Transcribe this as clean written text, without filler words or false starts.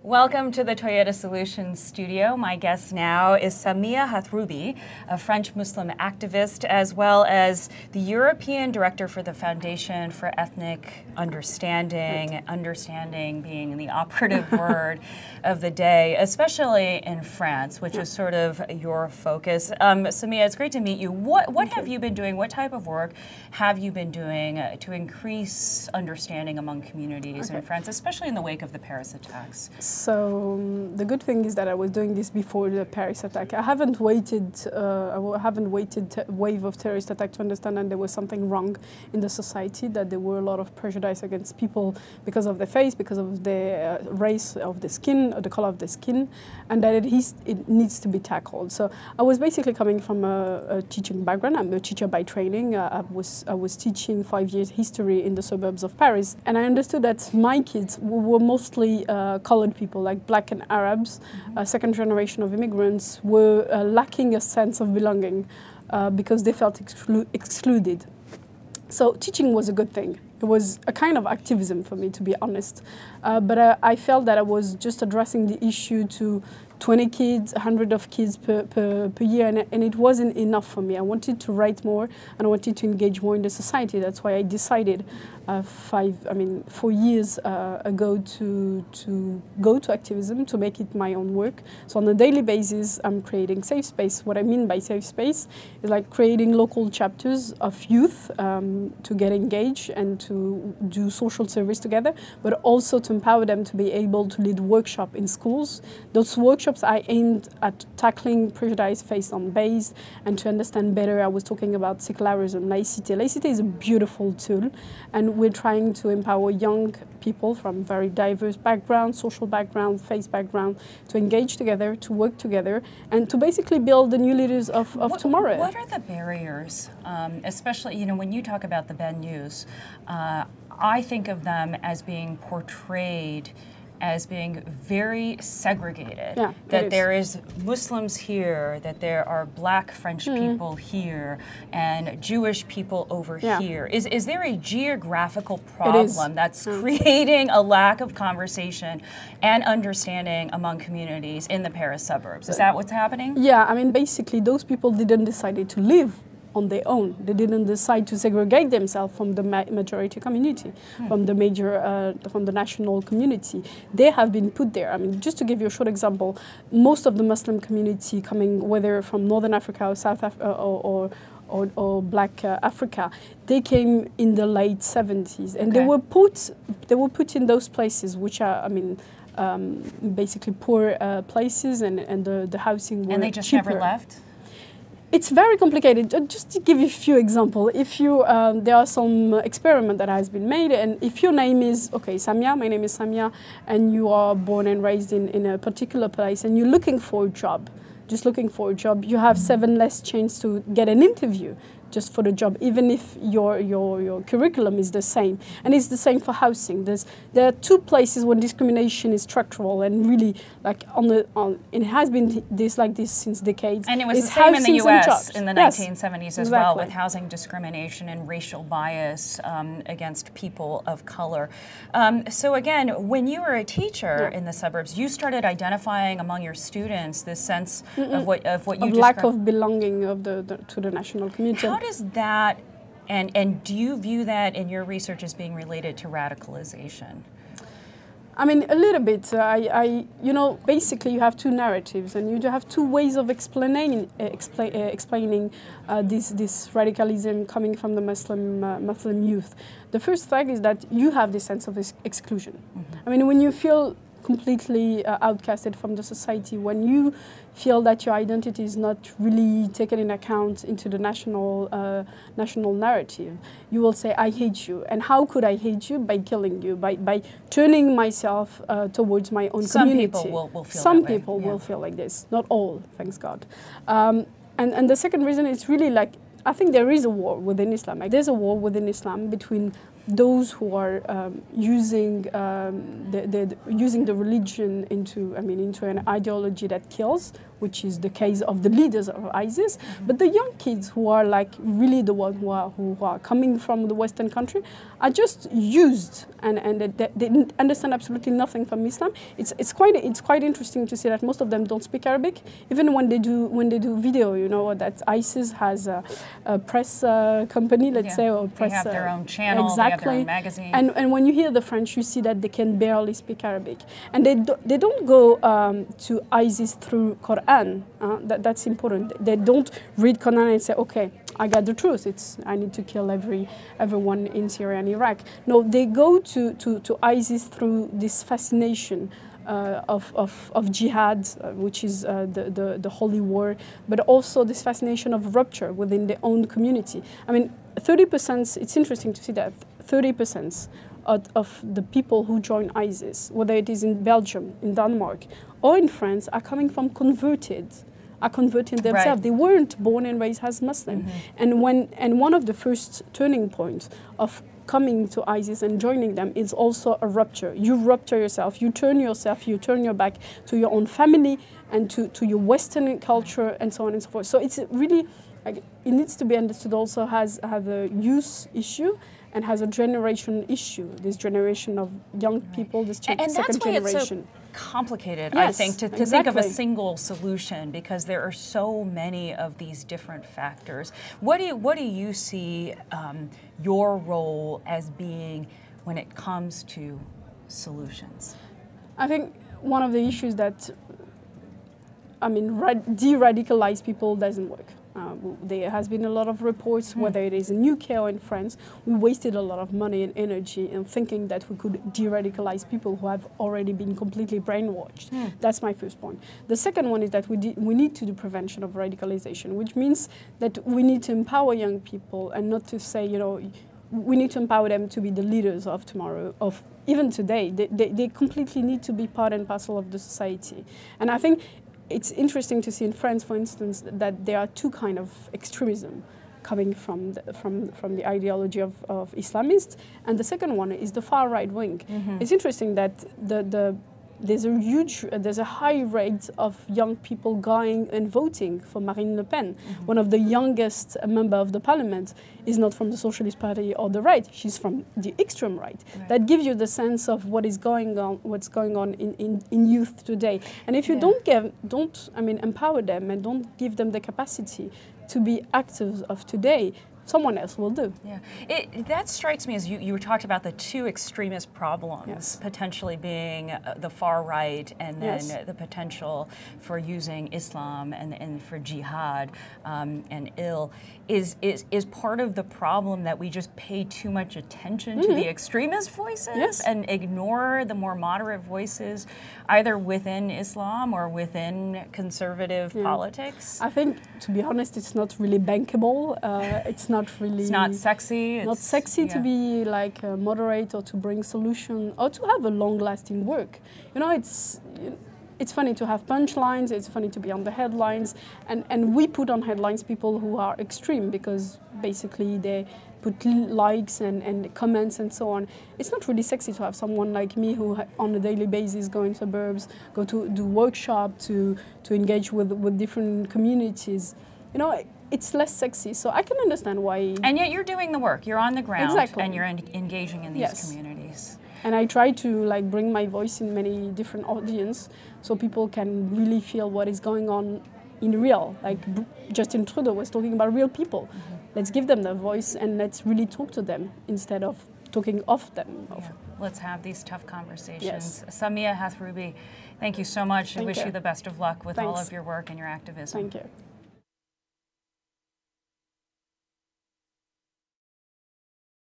Welcome to the Toyota Solutions studio. My guest now is Samia Hathroubi, a French Muslim activist, as well as the European Director for the Foundation for Ethnic Understanding, understanding being the operative word of the day, especially in France, which is sort of your focus. Samia, it's great to meet you. What have you been doing? What type of work have you been doing to increase understanding among communities in France, especially in the wake of the Paris attacks? So the good thing is that I was doing this before the Paris attack. I haven't waited wave of terrorist attack to understand that there was something wrong in the society, that there were a lot of prejudice against people because of their face, because of the race of the skin, or the color of the skin, and that it needs to be tackled. So I was basically coming from a teaching background. I'm a teacher by training. I was teaching 5 years history in the suburbs of Paris, and I understood that my kids were mostly colored people, like Black and Arabs, second generation of immigrants, were lacking a sense of belonging because they felt excluded. So teaching was a good thing. It was a kind of activism for me, to be honest. But I felt that I was just addressing the issue to 20 kids, 100 of kids per year, and it wasn't enough for me. I wanted to write more, and I wanted to engage more in the society. That's why I decided 4 years ago to go to activism, to make it my own work. So on a daily basis, I'm creating safe space. What I mean by safe space is like creating local chapters of youth to get engaged and to do social service together, but also to empower them to be able to lead workshops in schools. Those workshops I aimed at tackling prejudice based on base and to understand better. I was talking about secularism, laicity. Laicity is a beautiful tool, and we're trying to empower young people from very diverse backgrounds, social backgrounds, faith backgrounds, to engage together, to work together, and to basically build the new leaders of tomorrow. What are the barriers, especially, when you talk about the venues, I think of them as being portrayed as being very segregated, that there is Muslims here, that there are Black French people here, and Jewish people over here. Is there a geographical problem that's creating a lack of conversation and understanding among communities in the Paris suburbs? Is that what's happening? Yeah, I mean, basically, those people didn't decide to live on their own. They didn't decide to segregate themselves from the majority community, from the national community. They have been put there. I mean, just to give you a short example, most of the Muslim community coming, whether from Northern Africa or South Africa or Black Africa, they came in the late 70s, and they were put in those places, which are, I mean, basically poor places, and the housing were and they just cheaper. Never left? It's very complicated. Just to give you a few examples, if you there are some experiment that has been made, and if your name is Samia, my name is Samia, and you are born and raised in a particular place, and you're looking for a job, you have 7 less chance to get an interview just for the job, even if your curriculum is the same. And it's the same for housing. There are 2 places where discrimination is structural and really like it has been like this since decades. And it was the same in the US in the 1970s as well, with housing discrimination and racial bias against people of color. So again, when you were a teacher in the suburbs, you started identifying among your students this sense of what you lack of belonging to the national community. How does that, and do you view that in your research as being related to radicalization? I mean, a little bit. Basically you have 2 narratives, and you have 2 ways of explaining this radicalism coming from the Muslim youth. The first fact is that you have this sense of exclusion. I mean, when you feel completely outcasted from the society, when you feel that your identity is not really taken in account into the national narrative, you will say, I hate you. And how could I hate you? By killing you, by turning myself towards my own community. Some people will feel Some that way. people will feel like this. Not all, thanks God. And the second reason is really like, I think there is a war within Islam. Like, there's a war within Islam between those who are using the religion into an ideology that kills, which is the case of the leaders of ISIS. But the young kids who are like really the ones who are coming from the Western country are just used, and they understand absolutely nothing from Islam. It's quite interesting to see that most of them don't speak Arabic, even when they do video. You know that ISIS has a press company, let's say, or press. They have their own channel. Exactly. They have their own magazine. And when you hear the French, you see that they can barely speak Arabic, and they don't go to ISIS through Quran. That's important. They don't read Quran and say, okay, I got the truth. I need to kill everyone in Syria and Iraq. No, they go to ISIS through this fascination of jihad, which is the holy war, but also this fascination of rupture within their own community. I mean, 30%, it's interesting to see that 30% of the people who join ISIS, whether it is in Belgium, in Denmark, or in France, are coming from converting themselves. Right. They weren't born and raised as Muslim. And one of the first turning points of coming to ISIS and joining them is also a rupture. You rupture yourself, you turn your back to your own family and to your Western culture and so on and so forth. So it's really, like, it needs to be understood also has a youth issue and has a generation issue, this generation of young people, this second generation. And that's why it's so complicated, yes, I think, to think of a single solution, because there are so many of these different factors. What do you see your role as being when it comes to solutions? I think one of the issues that, de-radicalize people doesn't work. There has been a lot of reports, whether it is in UK or in France, we wasted a lot of money and energy in thinking that we could de-radicalize people who have already been completely brainwashed. That's my first point. The second one is that we need to do prevention of radicalization, which means that we need to empower young people and not to say, we need to empower them to be the leaders of tomorrow, of even today. They completely need to be part and parcel of the society. And I think it's interesting to see in France, for instance, that there are two kinds of extremism coming from the ideology of Islamists, and the second one is the far right wing. It's interesting that there's a high rate of young people going and voting for Marine Le Pen. One of the youngest member of the parliament is not from the Socialist Party or the right, she's from the extreme right. That gives you the sense of what's going on in youth today. And if you don't empower them and don't give them the capacity to be actors of today, someone else will do. Yeah, that strikes me as you talked about the two extremist problems, potentially being the far right and then the potential for using Islam and for jihad and is part of the problem that we just pay too much attention to the extremist voices and ignore the more moderate voices, either within Islam or within conservative politics? I think, to be honest, it's not really bankable. It's not sexy. Not sexy to be like moderate or to bring solution or to have a long-lasting work. It's funny to have punchlines. It's funny to be on the headlines, and we put on headlines people who are extreme because basically they put likes and comments and so on. It's not really sexy to have someone like me who on a daily basis go in suburbs, go to do workshop, to engage with different communities. It's less sexy, so I can understand why. And yet you're doing the work. You're on the ground, and you're engaging in these communities. And I try to bring my voice in many different audiences, so people can really feel what is going on in real. Like Justin Trudeau was talking about real people. Let's give them their voice and let's really talk to them instead of talking off them. Let's have these tough conversations. Samia Hathroubi, thank you so much. I wish you the best of luck with all of your work and your activism. Thank you.